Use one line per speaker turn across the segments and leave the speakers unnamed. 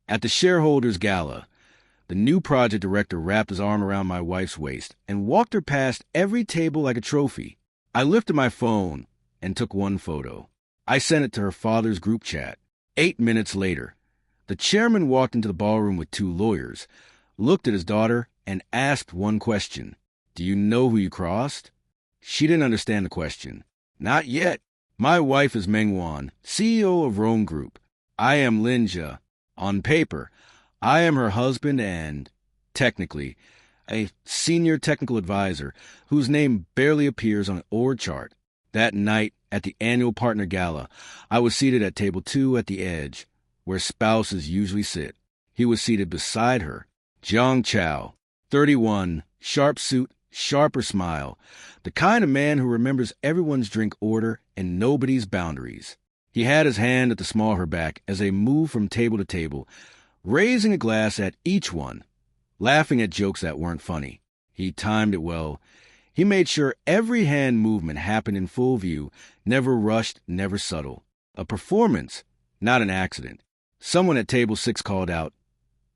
At the shareholders' gala, the new project director wrapped his arm around my wife's waist and walked her past every table like a trophy. I lifted my phone and took one photo. I sent it to her father's group chat. 8 minutes later, the chairman walked into the ballroom with 2 lawyers, looked at his daughter, and asked one question. Do you know who you crossed? She didn't understand the question. Not yet. My wife is Meng Wan, CEO of Rome Group. I am Lin Jia. On paper, I am her husband and, technically, a senior technical advisor whose name barely appears on an org chart. That night, at the annual partner gala, I was seated at table 2 at the edge, where spouses usually sit. He was seated beside her. Jiang Chao, 31, sharp suit, sharper smile, the kind of man who remembers everyone's drink order and nobody's boundaries. He had his hand at the small of her back as they moved from table to table, raising a glass at each one, laughing at jokes that weren't funny. He timed it well. He made sure every hand movement happened in full view, never rushed, never subtle. A performance, not an accident. Someone at table 6 called out,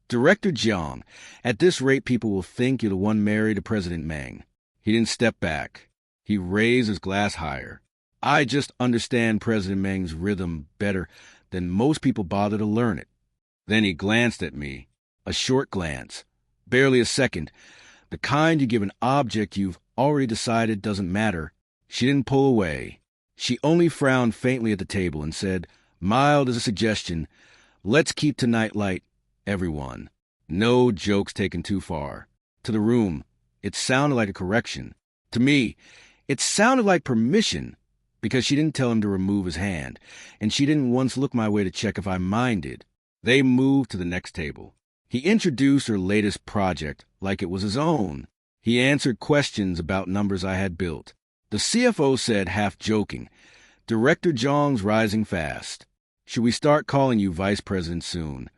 Director Jiang, at this rate people will think you're the one married to President Meng. He didn't step back. He raised his glass higher. I just understand President Meng's rhythm better than most people bother to learn it. Then he glanced at me, a short glance, barely a second, the kind you give an object you've already decided doesn't matter. She didn't pull away. She only frowned faintly at the table and said, mild as a suggestion, let's keep tonight light, everyone. No jokes taken too far. To the room, it sounded like a correction. To me, it sounded like permission, because she didn't tell him to remove his hand, and she didn't once look my way to check if I minded. They moved to the next table. He introduced her latest project like it was his own. He answered questions about numbers I had built. The CFO said, half joking, Director Zhang's rising fast. Should we start calling you Vice President soon?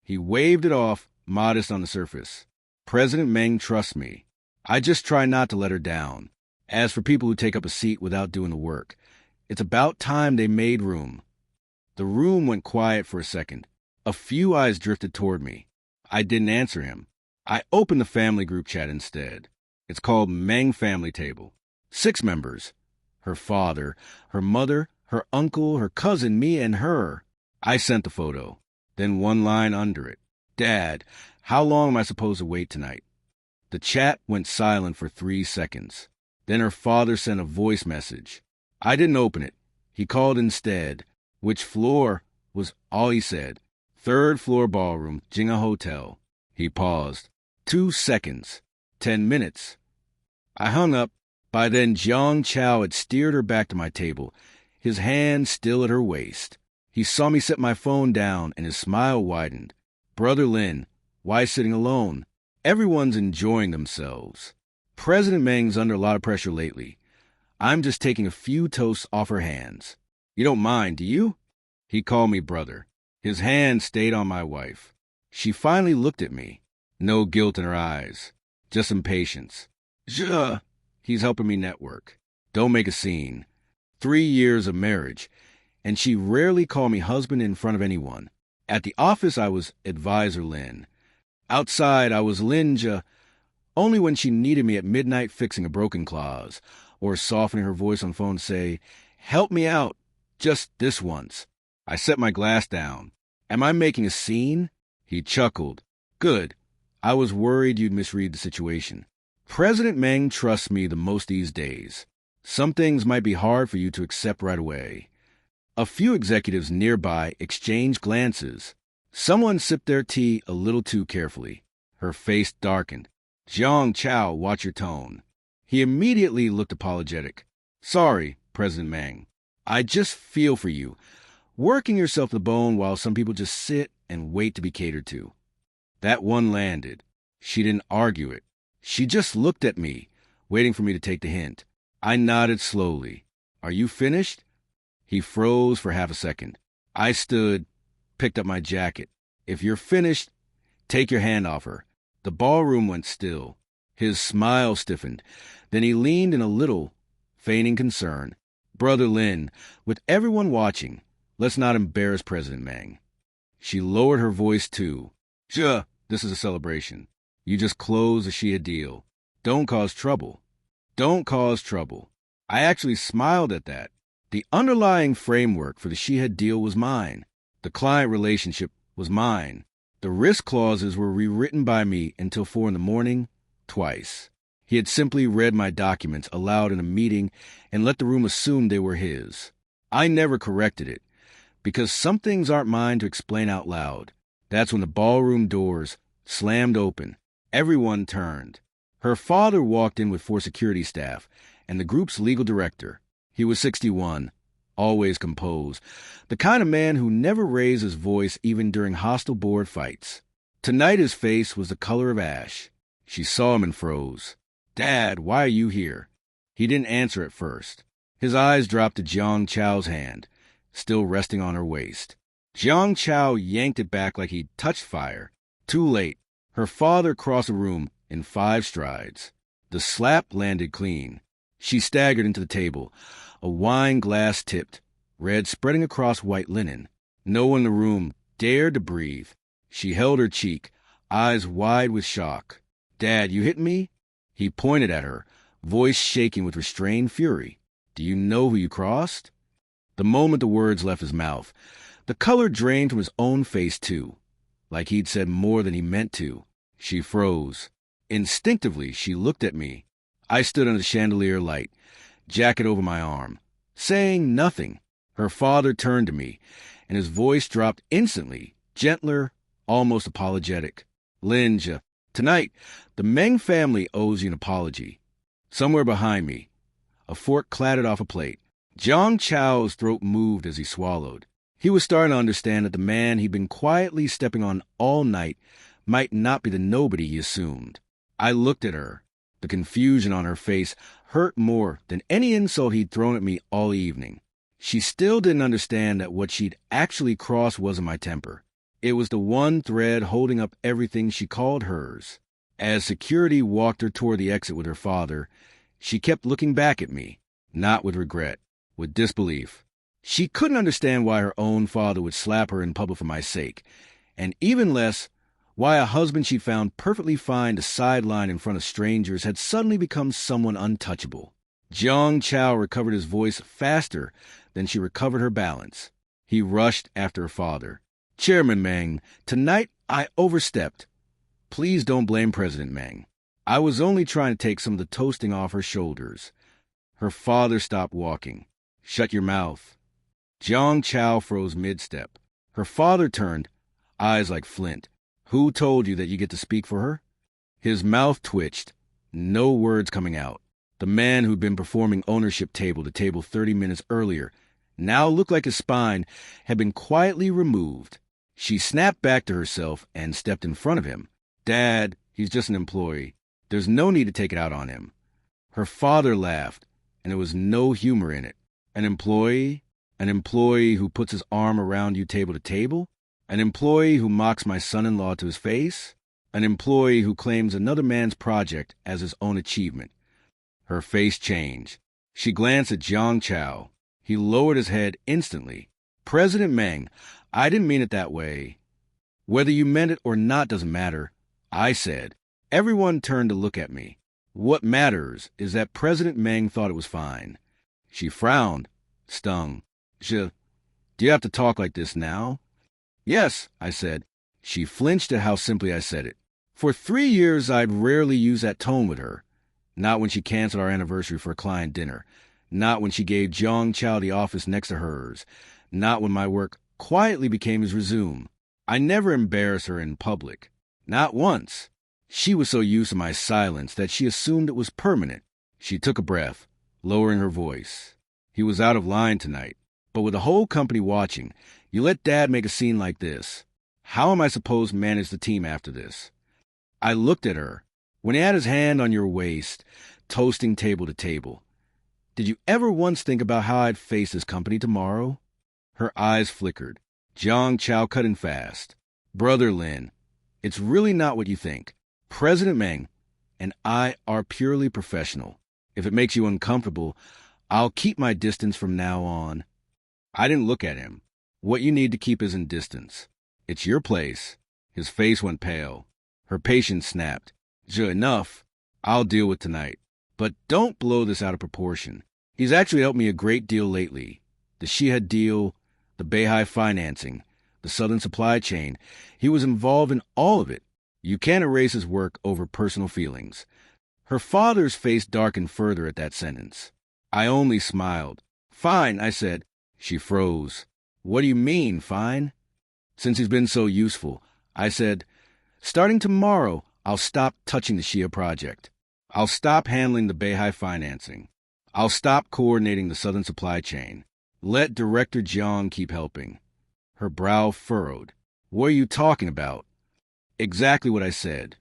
He waved it off, modest on the surface. President Meng trusts me. I just try not to let her down. As for people who take up a seat without doing the work, it's about time they made room. The room went quiet for a second. A few eyes drifted toward me. I didn't answer him. I opened the family group chat instead. It's called Meng Family Table. 6 members. Her father, her mother, her uncle, her cousin, me, and her. I sent the photo. Then one line under it. Dad, how long am I supposed to wait tonight? The chat went silent for 3 seconds. Then her father sent a voice message. I didn't open it. He called instead. Which floor was all he said. 3rd floor ballroom, Jinga Hotel. He paused. 2 seconds. 10 minutes. I hung up. By then, Jiang Chao had steered her back to my table, his hand still at her waist. He saw me set my phone down, and his smile widened. Brother Lin, why sitting alone? Everyone's enjoying themselves. President Meng's under a lot of pressure lately. I'm just taking a few toasts off her hands. You don't mind, do you? He called me brother. His hand stayed on my wife. She finally looked at me. No guilt in her eyes. Just impatience. Zhe. He's helping me network. Don't make a scene. 3 years of marriage. And she rarely called me husband in front of anyone. At the office, I was Advisor Lin. Outside, I was Lin Jia, only when she needed me at midnight fixing a broken clause, or softening her voice on phone to say, help me out, just this once. I set my glass down. Am I making a scene? He chuckled. Good. I was worried you'd misread the situation. President Meng trusts me the most these days. Some things might be hard for you to accept right away. A few executives nearby exchanged glances. Someone sipped their tea a little too carefully. Her face darkened. Jiang Chao, watch your tone. He immediately looked apologetic. Sorry, President Meng. I just feel for you, working yourself to the bone while some people just sit and wait to be catered to. That one landed. She didn't argue it. She just looked at me, waiting for me to take the hint. I nodded slowly. Are you finished? He froze for half a second. I stood, picked up my jacket. If you're finished, take your hand off her. The ballroom went still. His smile stiffened. Then he leaned in a little, feigning concern. Brother Lin, with everyone watching, let's not embarrass President Meng. She lowered her voice too. Sure, this is a celebration. You just closed a Shia deal. Don't cause trouble. Don't cause trouble. I actually smiled at that. The underlying framework for the Shia deal was mine. The client relationship was mine. The risk clauses were rewritten by me until 4 a.m, twice. He had simply read my documents aloud in a meeting and let the room assume they were his. I never corrected it, because some things aren't mine to explain out loud. That's when the ballroom doors slammed open. Everyone turned. Her father walked in with 4 security staff and the group's legal director. He was 61, always composed, the kind of man who never raised his voice even during hostile board fights. Tonight his face was the color of ash. She saw him and froze. Dad, why are you here? He didn't answer at first. His eyes dropped to Jiang Chao's hand, still resting on her waist. Jiang Chao yanked it back like he'd touched fire. Too late. Her father crossed the room in 5 strides. The slap landed clean. She staggered into the table, a wine glass tipped, red spreading across white linen. No one in the room dared to breathe. She held her cheek, eyes wide with shock. Dad, you hit me? He pointed at her, voice shaking with restrained fury. Do you know who you crossed? The moment the words left his mouth, the color drained from his own face too, like he'd said more than he meant to. She froze. Instinctively, she looked at me. I stood under the chandelier light, jacket over my arm, saying nothing. Her father turned to me, and his voice dropped instantly, gentler, almost apologetic. Linja, tonight, the Meng family owes you an apology. Somewhere behind me, a fork clattered off a plate. Jiang Chao's throat moved as he swallowed. He was starting to understand that the man he'd been quietly stepping on all night might not be the nobody he assumed. I looked at her. The confusion on her face hurt more than any insult he'd thrown at me all evening. She still didn't understand that what she'd actually crossed wasn't my temper. It was the one thread holding up everything she called hers. As security walked her toward the exit with her father, she kept looking back at me, not with regret, with disbelief. She couldn't understand why her own father would slap her in public for my sake, and even less why a husband she found perfectly fine to sideline in front of strangers had suddenly become someone untouchable. Jiang Chao recovered his voice faster than she recovered her balance. He rushed after her father. Chairman Meng, tonight I overstepped. Please don't blame President Meng. I was only trying to take some of the toasting off her shoulders. Her father stopped walking. Shut your mouth. Jiang Chao froze mid-step. Her father turned, eyes like flint. Who told you that you get to speak for her? His mouth twitched, no words coming out. The man who'd been performing ownership table to table 30 minutes earlier now looked like his spine had been quietly removed. She snapped back to herself and stepped in front of him. Dad, he's just an employee. There's no need to take it out on him. Her father laughed, and there was no humor in it. An employee? An employee who puts his arm around you table to table? An employee who mocks my son-in-law to his face? An employee who claims another man's project as his own achievement? Her face changed. She glanced at Jiang Chao. He lowered his head instantly. President Meng, I didn't mean it that way. Whether you meant it or not doesn't matter, I said. Everyone turned to look at me. What matters is that President Meng thought it was fine. She frowned, stung. Do you have to talk like this now? Yes, I said. She flinched at how simply I said it. For 3 years, I'd rarely used that tone with her. Not when she canceled our anniversary for a client dinner. Not when she gave Jiang Chao the office next to hers. Not when my work quietly became his resume. I never embarrassed her in public. Not once. She was so used to my silence that she assumed it was permanent. She took a breath, lowering her voice. He was out of line tonight. But with the whole company watching, you let Dad make a scene like this. How am I supposed to manage the team after this? I looked at her. When he had his hand on your waist, toasting table to table, did you ever once think about how I'd face this company tomorrow? Her eyes flickered. Jiang Chao cut in fast. Brother Lin, it's really not what you think. President Meng and I are purely professional. If it makes you uncomfortable, I'll keep my distance from now on. I didn't look at him. What you need to keep isn't distance. It's your place. His face went pale. Her patience snapped. Enough. I'll deal with tonight. But don't blow this out of proportion. He's actually helped me a great deal lately. The Shia deal, the Beihai financing, the Southern supply chain. He was involved in all of it. You can't erase his work over personal feelings. Her father's face darkened further at that sentence. I only smiled. Fine, I said. She froze. What do you mean, fine? Since he's been so useful, I said, starting tomorrow, I'll stop touching the Shia project. I'll stop handling the Beihai financing. I'll stop coordinating the Southern supply chain. Let Director Jiang keep helping. Her brow furrowed. What are you talking about? Exactly what I said.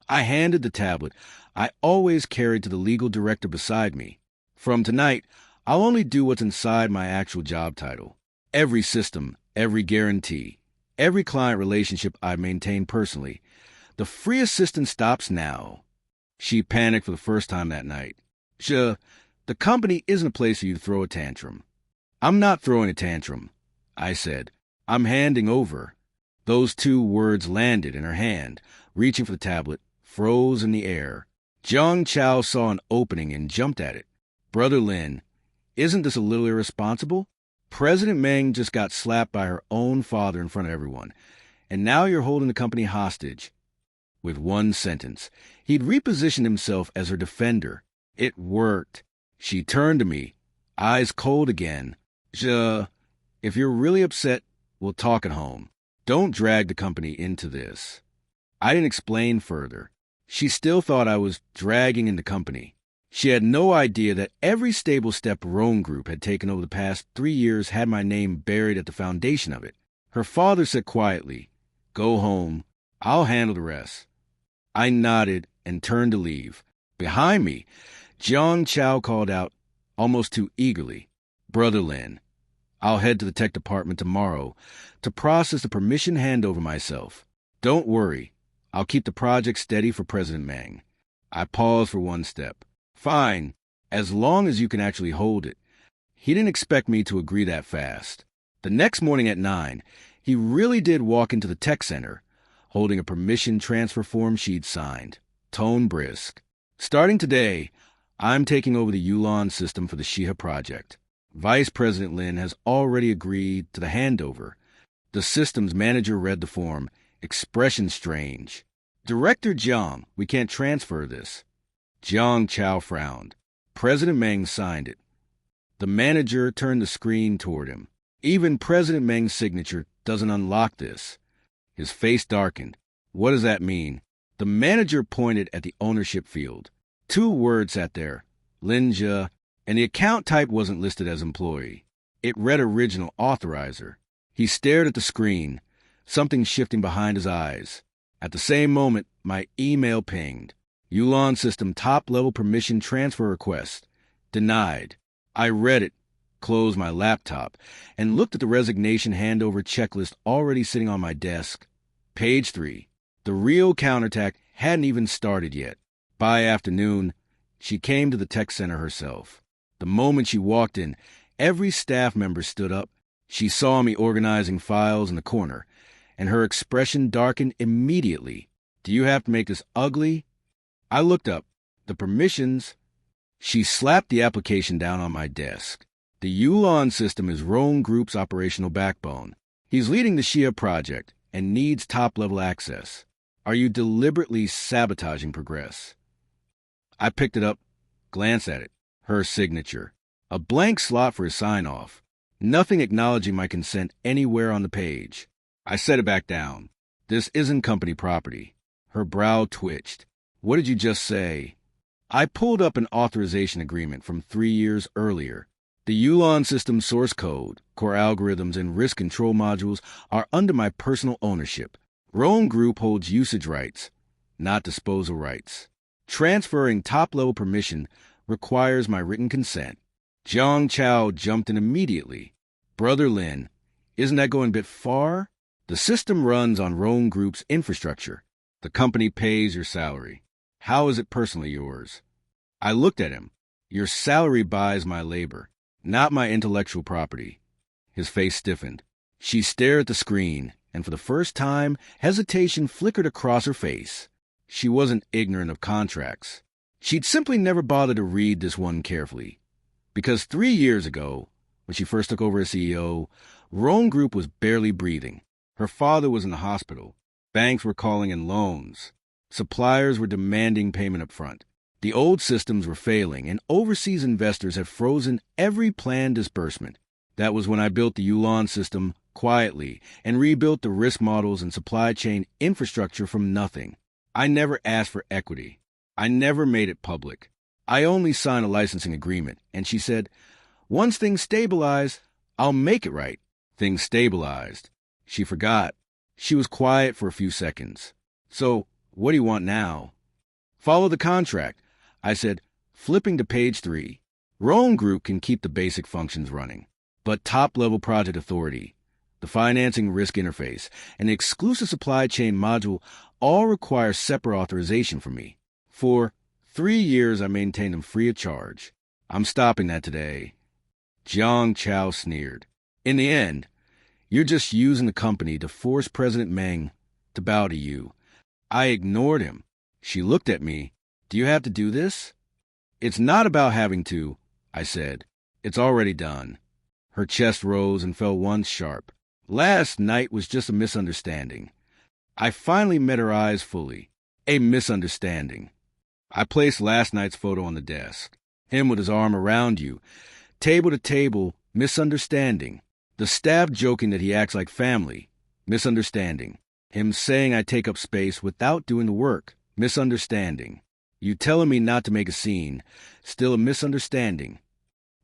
I handed the tablet I always carried to the legal director beside me. From tonight, I'll only do what's inside my actual job title. Every system, every guarantee, every client relationship I maintain personally. The free assistant stops now. She panicked for the first time that night. The company isn't a place for you to throw a tantrum. I'm not throwing a tantrum, I said. I'm handing over. Those two words landed in her hand, reaching for the tablet, froze in the air. Jiang Chao saw an opening and jumped at it. Brother Lin, isn't this a little irresponsible? President Meng just got slapped by her own father in front of everyone, and now you're holding the company hostage. With one sentence, he'd repositioned himself as her defender. It worked. She turned to me, eyes cold again. If you're really upset, we'll talk at home. Don't drag the company into this. I didn't explain further. She still thought I was dragging in the company. She had no idea that every stable step Rome Group had taken over the past 3 years had my name buried at the foundation of it. Her father said quietly, "Go home. I'll handle the rest." I nodded and turned to leave. Behind me, Jiang Chao called out, almost too eagerly, "Brother Lin, I'll head to the tech department tomorrow to process the permission handover myself. Don't worry, I'll keep the project steady for President Meng." I paused for one step. Fine, as long as you can actually hold it. He didn't expect me to agree that fast. The next morning at 9, he really did walk into the tech center, holding a permission transfer form she'd signed, tone brisk. Starting today, I'm taking over the Yulan system for the Shia project. Vice President Lin has already agreed to the handover. The systems manager read the form, expression strange. Director Jiang, we can't transfer this. Jiang Chao frowned. President Meng signed it. The manager turned the screen toward him. Even President Meng's signature doesn't unlock this. His face darkened. What does that mean? The manager pointed at the ownership field. 2 words sat there, Linja, and the account type wasn't listed as employee. It read original authorizer. He stared at the screen, something shifting behind his eyes. At the same moment, my email pinged. Yulan system top-level permission transfer request. Denied. I read it, closed my laptop, and looked at the resignation handover checklist already sitting on my desk. Page 3. The real counterattack hadn't even started yet. By afternoon, she came to the tech center herself. The moment she walked in, every staff member stood up. She saw me organizing files in the corner, and her expression darkened immediately. Do you have to make this ugly? I looked up. The permissions. She slapped the application down on my desk. The Yulan system is Rome Group's operational backbone. He's leading the Shia project and needs top-level access. Are you deliberately sabotaging progress? I picked it up, glanced at it. Her signature. A blank slot for his sign-off. Nothing acknowledging my consent anywhere on the page. I set it back down. This isn't company property. Her brow twitched. What did you just say? I pulled up an authorization agreement from 3 years earlier. The Yulan system source code, core algorithms, and risk control modules are under my personal ownership. Rome Group holds usage rights, not disposal rights. Transferring top-level permission requires my written consent. Jiang Chao jumped in immediately. Brother Lin, isn't that going a bit far? The system runs on Rome Group's infrastructure. The company pays your salary. How is it personally yours? I looked at him. Your salary buys my labor, not my intellectual property. His face stiffened. She stared at the screen, and for the first time, hesitation flickered across her face. She wasn't ignorant of contracts. She'd simply never bothered to read this one carefully. Because 3 years ago, when she first took over as CEO, Rome Group was barely breathing. Her father was in the hospital. Banks were calling in loans. Suppliers were demanding payment up front. The old systems were failing, and overseas investors had frozen every planned disbursement. That was when I built the Ulan system quietly and rebuilt the risk models and supply chain infrastructure from nothing. I never asked for equity. I never made it public. I only signed a licensing agreement, and she said, "Once things stabilize, I'll make it right." Things stabilized. She forgot. She was quiet for a few seconds. "So, what do you want now?" "Follow the contract," I said, flipping to page 3. Rome Group can keep the basic functions running, but top-level project authority, the financing risk interface, and the exclusive supply chain module all require separate authorization from me. For 3 years, I maintained them free of charge. I'm stopping that today. Jiang Chao sneered. "In the end, you're just using the company to force President Meng to bow to you." I ignored him. She looked at me. "Do you have to do this?" "It's not about having to," I said. "It's already done." Her chest rose and fell once sharp. Last night was just a misunderstanding. I finally met her eyes fully. A misunderstanding. I placed last night's photo on the desk. Him with his arm around you. Table to table, misunderstanding. The staff joking that he acts like family. Misunderstanding. Him saying I take up space without doing the work. Misunderstanding. You telling me not to make a scene. Still a misunderstanding.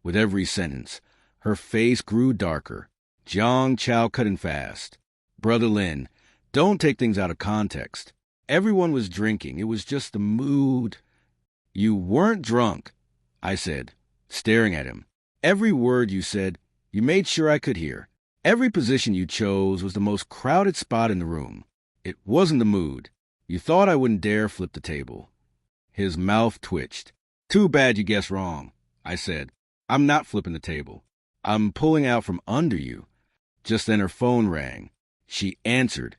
With every sentence, her face grew darker. Jiang Chao cut in fast. "Brother Lin, don't take things out of context. Everyone was drinking. It was just the mood." "You weren't drunk," I said, staring at him. "Every word you said, you made sure I could hear. Every position you chose was the most crowded spot in the room. It wasn't the mood. You thought I wouldn't dare flip the table." His mouth twitched. "Too bad you guessed wrong," I said. "I'm not flipping the table. I'm pulling out from under you." Just then her phone rang. She answered,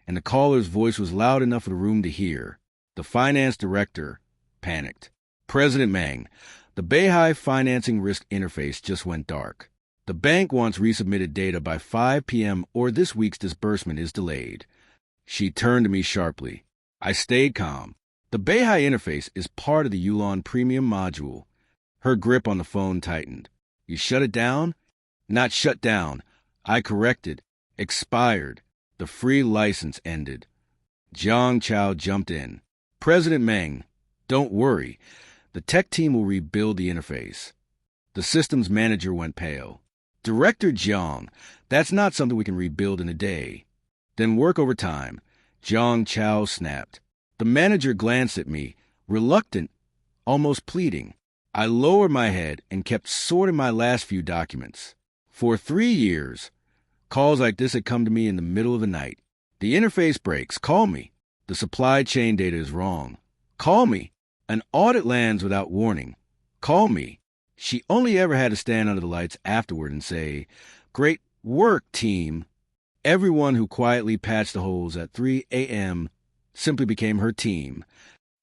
and the caller's voice was loud enough for the room to hear. The finance director panicked. "President Meng, the Beihai financing risk interface just went dark. The bank wants resubmitted data by 5 p.m. or this week's disbursement is delayed." She turned to me sharply. I stayed calm. The Beihai interface is part of the Ulan Premium module. Her grip on the phone tightened. "You shut it down?" "Not shut down. I corrected. Expired. The free license ended." Jiang Chao jumped in. "President Meng, don't worry. The tech team will rebuild the interface." The systems manager went pale. "Director Jiang, that's not something we can rebuild in a day." "Then work overtime." Jiang Chao snapped. The manager glanced at me, reluctant, almost pleading. I lowered my head and kept sorting my last few documents. For 3 years, calls like this had come to me in the middle of the night. "The interface breaks. Call me. The supply chain data is wrong. Call me. An audit lands without warning. Call me." She only ever had to stand under the lights afterward and say, "Great work, team." Everyone who quietly patched the holes at 3 a.m. simply became her team.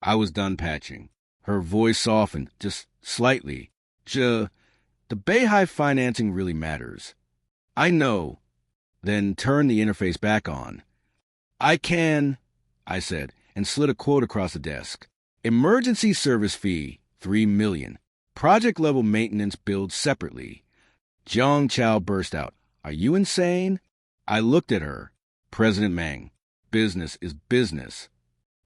I was done patching. Her voice softened, just slightly. The Beihai financing really matters." "I know." Then turned the interface back on. "I can," I said, and slid a quote across the desk. "Emergency service fee, $3 million. Project-level maintenance billed separately." Jiang Chao burst out. "Are you insane?" I looked at her. "President Meng, business is business."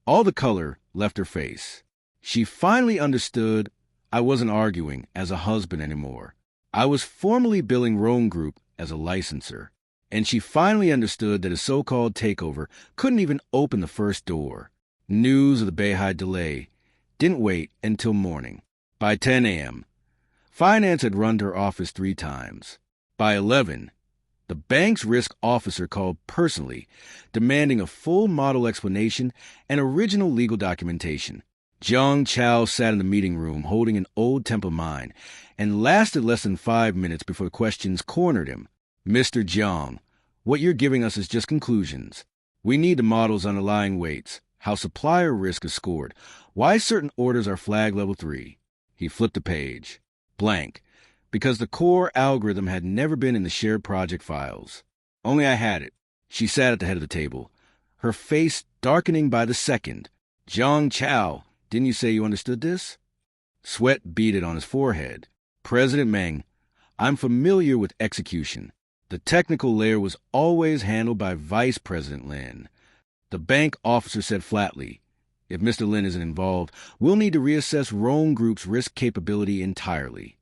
All the color left her face. She finally understood I wasn't arguing as a husband anymore. I was formally billing Rome Group as a licenser. And she finally understood that a so-called takeover couldn't even open the first door. News of the Beihai delay didn't wait until morning. By 10 a.m., finance had run to her office 3 times. By 11, the bank's risk officer called personally, demanding a full model explanation and original legal documentation. Jiang Chao sat in the meeting room holding an old temple mine and lasted less than 5 minutes before questions cornered him. "Mr. Jiang, What you're giving us is just conclusions. We need the model's underlying weights, how supplier risk is scored, why certain orders are flag level 3. He flipped a page. Blank. Because the core algorithm had never been in the shared project files. Only I had it. She sat at the head of the table, her face darkening by the second. Jiang Chao, didn't you say you understood this? Sweat beaded on his forehead. President Meng, I'm familiar with execution. The technical layer was always handled by Vice President Lin. The bank officer said flatly, if Mr. Lin isn't involved, we'll need to reassess Rome Group's risk capability entirely.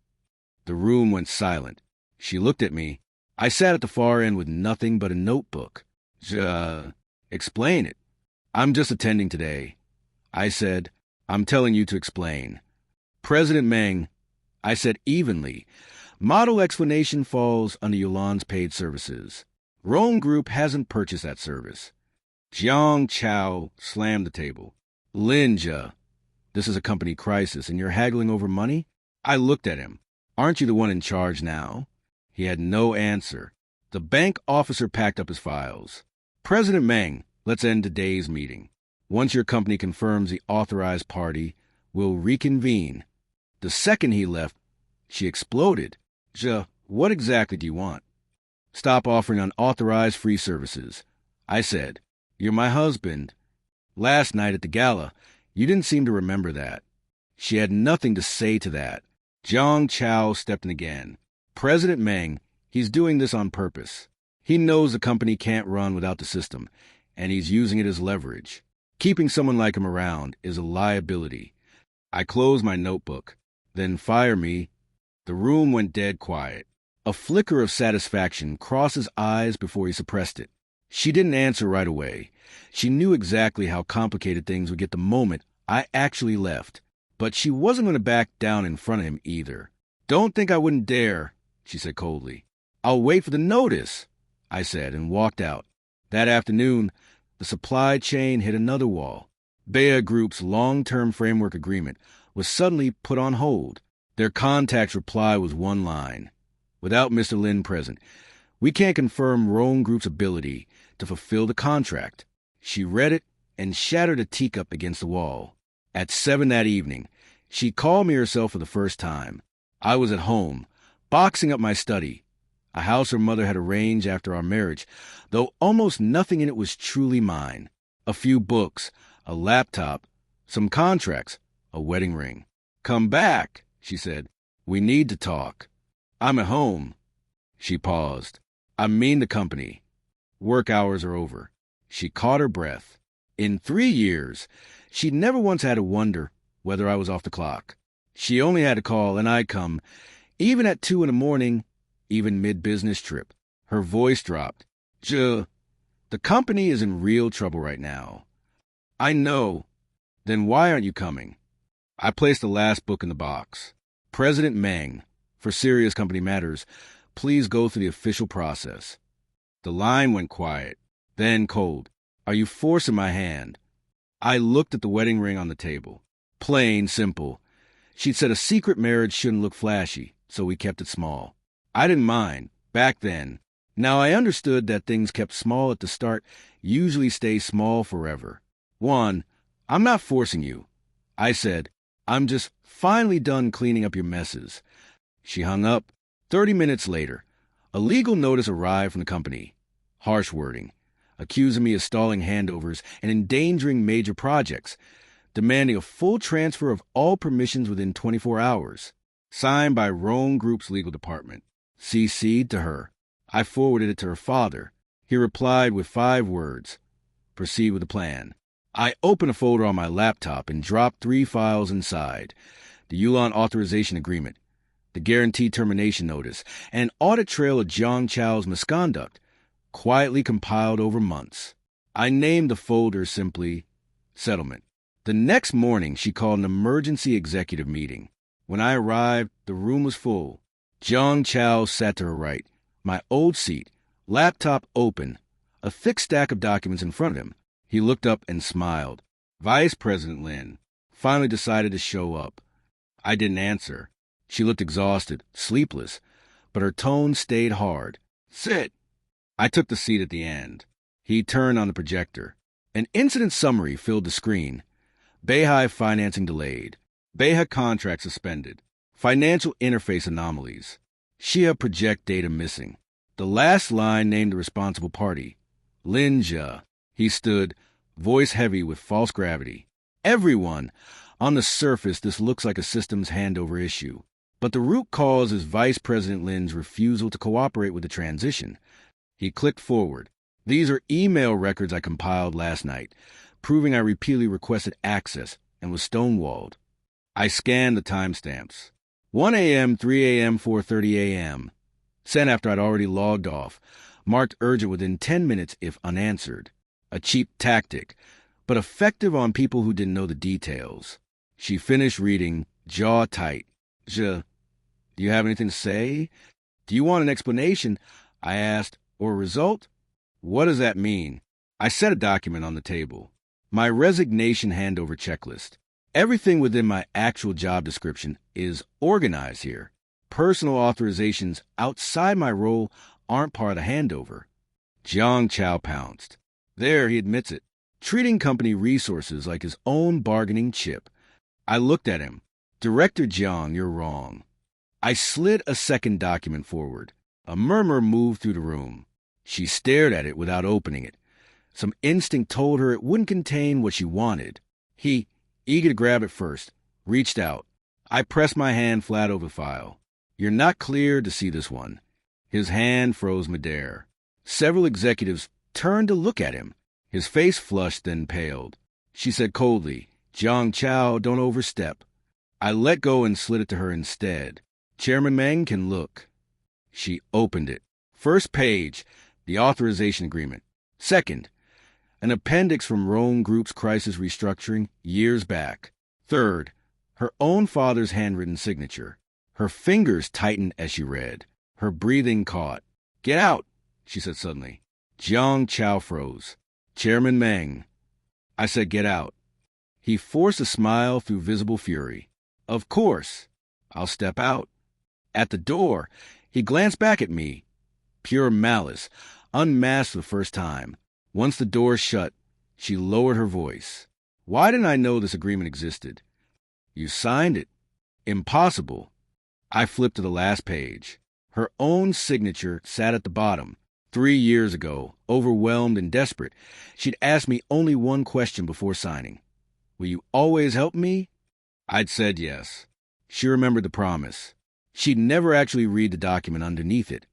The room went silent. She looked at me. I sat at the far end with nothing but a notebook. Explain it. I'm just attending today. I said, I'm telling you to explain. President Meng, I said evenly, model explanation falls under Yolande's paid services. Rome Group hasn't purchased that service. Jiang Chao slammed the table. Linja, this is a company crisis and you're haggling over money? I looked at him. Aren't you the one in charge now? He had no answer. The bank officer packed up his files. President Meng, let's end today's meeting. Once your company confirms the authorized party, we'll reconvene. The second he left, she exploded. What exactly do you want? Stop offering unauthorized free services. I said, you're my husband. Last night at the gala, you didn't seem to remember that. She had nothing to say to that. Jiang Chao stepped in again. President Meng, he's doing this on purpose. He knows the company can't run without the system, and he's using it as leverage. Keeping someone like him around is a liability. I closed my notebook. Then fire me. The room went dead quiet. A flicker of satisfaction crossed his eyes before he suppressed it. She didn't answer right away. She knew exactly how complicated things would get the moment I actually left. But she wasn't going to back down in front of him either. Don't think I wouldn't dare, she said coldly. I'll wait for the notice, I said, and walked out. That afternoon, the supply chain hit another wall. Bayer Group's long-term framework agreement was suddenly put on hold. Their contact's reply was one line. Without Mr. Lin present, we can't confirm Rome Group's ability to fulfill the contract. She read it and shattered a teacup against the wall. At 7 that evening, she called me herself for the first time. I was at home, boxing up my study, a house her mother had arranged after our marriage, though almost nothing in it was truly mine. A few books, a laptop, some contracts, a wedding ring. Come back, she said. We need to talk. I'm at home. She paused. I mean the company. Work hours are over. She caught her breath. In 3 years, she'd never once had to wonder whether I was off the clock. She only had to call and I'd come, even at 2 in the morning, even mid-business trip. Her voice dropped. The company is in real trouble right now. I know. Then why aren't you coming? I placed the last book in the box. President Meng, for serious company matters, please go through the official process. The line went quiet, then cold. Are you forcing my hand? I looked at the wedding ring on the table. Plain, simple. She'd said a secret marriage shouldn't look flashy, so we kept it small. I didn't mind, back then. Now I understood that things kept small at the start usually stay small forever. 1, I'm not forcing you. I said, I'm just finally done cleaning up your messes. She hung up. 30 minutes later, a legal notice arrived from the company. Harsh wording, accusing me of stalling handovers and endangering major projects, demanding a full transfer of all permissions within 24 hours. Signed by Rome Group's legal department. CC'd to her. I forwarded it to her father. He replied with 5 words. Proceed with the plan. I opened a folder on my laptop and dropped 3 files inside. The Yulon authorization agreement, the guaranteed termination notice, and an audit trail of Jiang Chao's misconduct, quietly compiled over months. I named the folder simply Settlement. The next morning, she called an emergency executive meeting. When I arrived, the room was full. Jiang Chao sat to her right, my old seat, laptop open, a thick stack of documents in front of him. He looked up and smiled. Vice President Lin finally decided to show up. I didn't answer. She looked exhausted, sleepless, but her tone stayed hard. Sit. I took the seat at the end. He turned on the projector. An incident summary filled the screen. Beehive financing delayed. Beehive contract suspended. Financial interface anomalies. Shia project data missing. The last line named the responsible party. Linja. He stood, voice heavy with false gravity. Everyone. On the surface, this looks like a systems handover issue. But the root cause is Vice President Lin's refusal to cooperate with the transition. He clicked forward. These are email records I compiled last night, proving I repeatedly requested access and was stonewalled. I scanned the timestamps. 1 a.m., 3 a.m., 4:30 a.m. Sent after I'd already logged off, marked urgent within 10 minutes if unanswered. A cheap tactic, but effective on people who didn't know the details. She finished reading, jaw tight. Do you have anything to say? Do you want an explanation? I asked. Or a result? What does that mean? I set a document on the table. My resignation handover checklist. Everything within my actual job description is organized here. Personal authorizations outside my role aren't part of the handover. Jiang Chao pounced. There, he admits it. Treating company resources like his own bargaining chip. I looked at him. Director Jiang, you're wrong. I slid a second document forward. A murmur moved through the room. She stared at it without opening it. Some instinct told her it wouldn't contain what she wanted. He, eager to grab it first, reached out. I pressed my hand flat over the file. You're not cleared to see this one. His hand froze midair. Several executives turned to look at him. His face flushed, then paled. She said coldly, Jiang Chao, don't overstep. I let go and slid it to her instead. Chairman Meng can look. She opened it. First page, the authorization agreement. Second, an appendix from Rome Group's crisis restructuring years back. Third, her own father's handwritten signature. Her fingers tightened as she read. Her breathing caught. Get out, she said suddenly. Jiang Chao froze. Chairman Meng. I said get out. He forced a smile through visible fury. Of course. I'll step out. At the door, he glanced back at me. Pure malice, unmasked for the first time. Once the door shut, she lowered her voice. Why didn't I know this agreement existed? You signed it. Impossible. I flipped to the last page. Her own signature sat at the bottom. 3 years ago, overwhelmed and desperate, she'd asked me only one question before signing. Will you always help me? I'd said yes. She remembered the promise. She'd never actually read the document underneath it.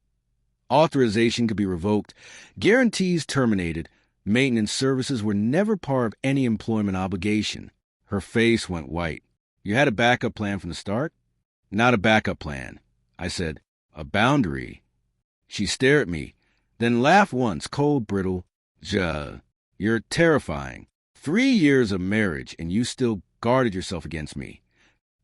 Authorization could be revoked, guarantees terminated, maintenance services were never part of any employment obligation. Her face went white. You had a backup plan from the start? Not a backup plan. I said, a boundary. She stared at me, then laughed once, cold, brittle. You're terrifying. 3 years of marriage, and you still guarded yourself against me.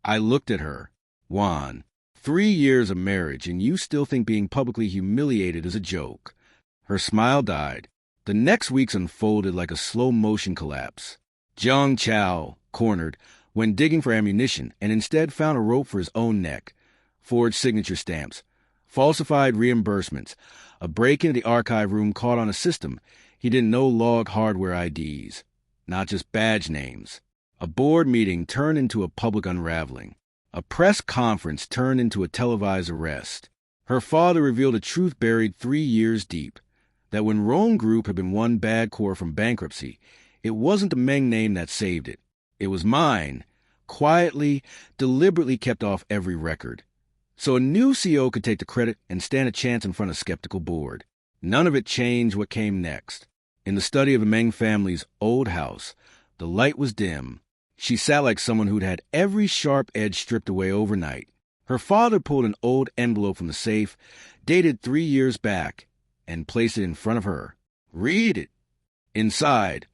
I looked at her. Juan, 3 years of marriage, and you still think being publicly humiliated is a joke. Her smile died. The next weeks unfolded like a slow-motion collapse. Jiang Chao, cornered, went digging for ammunition and instead found a rope for his own neck. Forged signature stamps. Falsified reimbursements. A break-in the archive room caught on a system. He didn't know log hardware IDs. Not just badge names. A board meeting turned into a public unraveling. A press conference turned into a televised arrest. Her father revealed a truth buried 3 years deep. That when Rome Group had been one bad core from bankruptcy, it wasn't the Meng name that saved it. It was mine, quietly, deliberately kept off every record. So a new CEO could take the credit and stand a chance in front of a skeptical board. None of it changed what came next. In the study of the Meng family's old house, the light was dim. She sat like someone who'd had every sharp edge stripped away overnight. Her father pulled an old envelope from the safe, dated 3 years back, and placed it in front of her. Read it. Inside,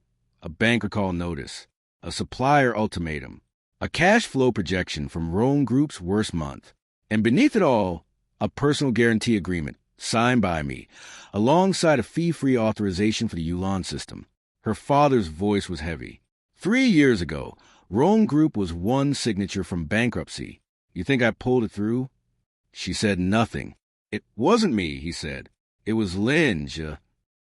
a bank recall notice, a supplier ultimatum, a cash flow projection from Rome Group's worst month, and beneath it all, a personal guarantee agreement signed by me, alongside a fee-free authorization for the Yulan system. Her father's voice was heavy. 3 years ago, Rome Group was one signature from bankruptcy. You think I pulled it through? She said nothing. It wasn't me, he said. It was Lynn.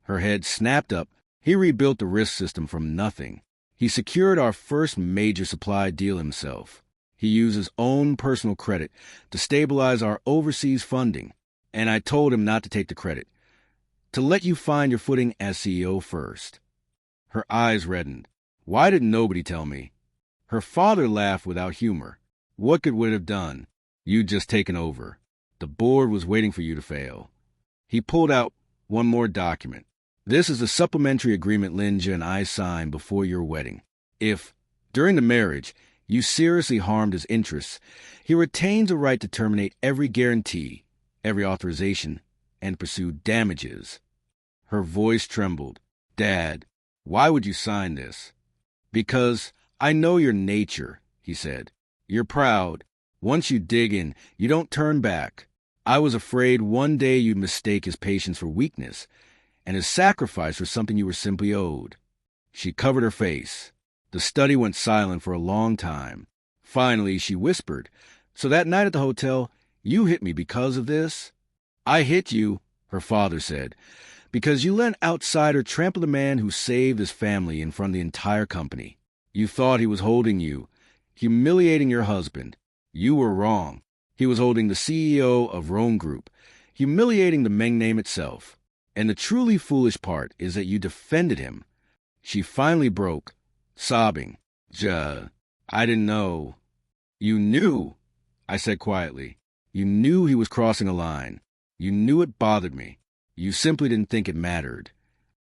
Her head snapped up. He rebuilt the risk system from nothing. He secured our first major supply deal himself. He used his own personal credit to stabilize our overseas funding. And I told him not to take the credit, to let you find your footing as CEO first. Her eyes reddened. Why didn't nobody tell me? Her father laughed without humor. What could we have done? You'd just taken over. The board was waiting for you to fail. He pulled out one more document. This is a supplementary agreement Linja and I signed before your wedding. If, during the marriage, you seriously harmed his interests, he retains a right to terminate every guarantee, every authorization, and pursue damages. Her voice trembled. Dad, why would you sign this? Because I know your nature, he said. You're proud. Once you dig in, you don't turn back. I was afraid one day you'd mistake his patience for weakness, and his sacrifice for something you were simply owed. She covered her face. The study went silent for a long time. Finally, she whispered, So that night at the hotel, you hit me because of this? I hit you, her father said, because you let an outsider trample the man who saved his family in front of the entire company. You thought he was holding you, humiliating your husband. You were wrong. He was holding the CEO of Rome Group, humiliating the Meng name itself. And the truly foolish part is that you defended him. She finally broke, sobbing. I didn't know. You knew, I said quietly. You knew he was crossing a line. You knew it bothered me. You simply didn't think it mattered.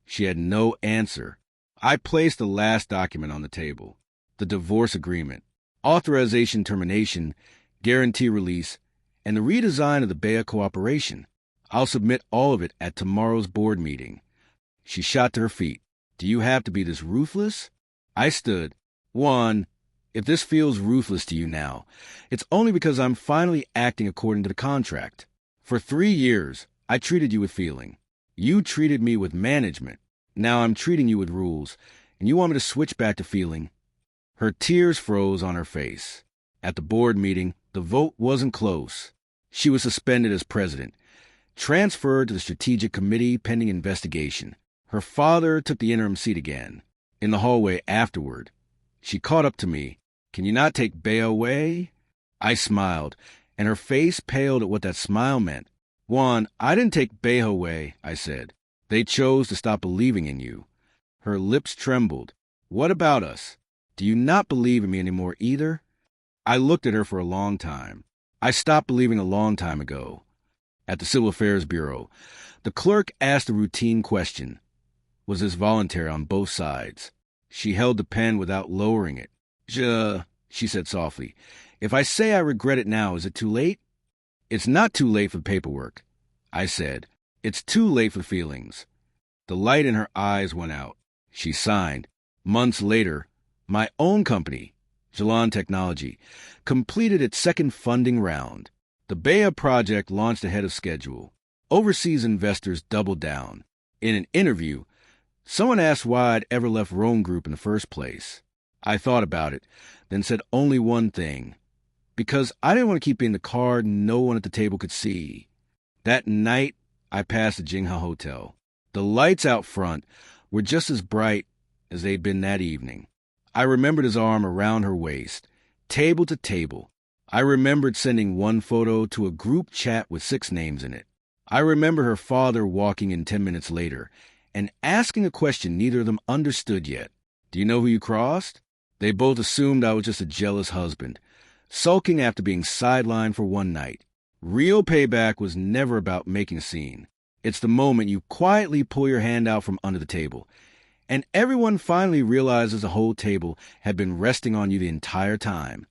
She had no answer. I placed the last document on the table. The divorce agreement, authorization termination, guarantee release, and the redesign of the Bea cooperation. I'll submit all of it at tomorrow's board meeting. She shot to her feet. Do you have to be this ruthless? I stood. One, if this feels ruthless to you now, it's only because I'm finally acting according to the contract. For 3 years, I treated you with feeling. You treated me with management. Now I'm treating you with rules, and you want me to switch back to feeling? Her tears froze on her face. At the board meeting, the vote wasn't close. She was suspended as president, transferred to the strategic committee pending investigation. Her father took the interim seat again. In the hallway afterward, she caught up to me. Can you not take Bea away? I smiled, and her face paled at what that smile meant. Juan, I didn't take Bea away, I said. They chose to stop believing in you. Her lips trembled. What about us? Do you not believe in me anymore either? I looked at her for a long time. I stopped believing a long time ago. At the Civil Affairs Bureau, the clerk asked a routine question. Was this voluntary on both sides? She held the pen without lowering it. She said softly. If I say I regret it now, is it too late? It's not too late for paperwork, I said. It's too late for feelings. The light in her eyes went out. She signed. Months later, my own company, Jalan Technology, completed its second funding round. The Bea project launched ahead of schedule. Overseas investors doubled down. In an interview, someone asked why I'd ever left Rome Group in the first place. I thought about it, then said only one thing. Because I didn't want to keep being the card no one at the table could see. That night, I passed the Jingha Hotel. The lights out front were just as bright as they'd been that evening. I remembered his arm around her waist, table to table. I remembered sending one photo to a group chat with 6 names in it. I remember her father walking in 10 minutes later and asking a question neither of them understood yet. Do you know who you crossed? They both assumed I was just a jealous husband, sulking after being sidelined for one night. Real payback was never about making a scene. It's the moment you quietly pull your hand out from under the table, and everyone finally realizes the whole table had been resting on you the entire time.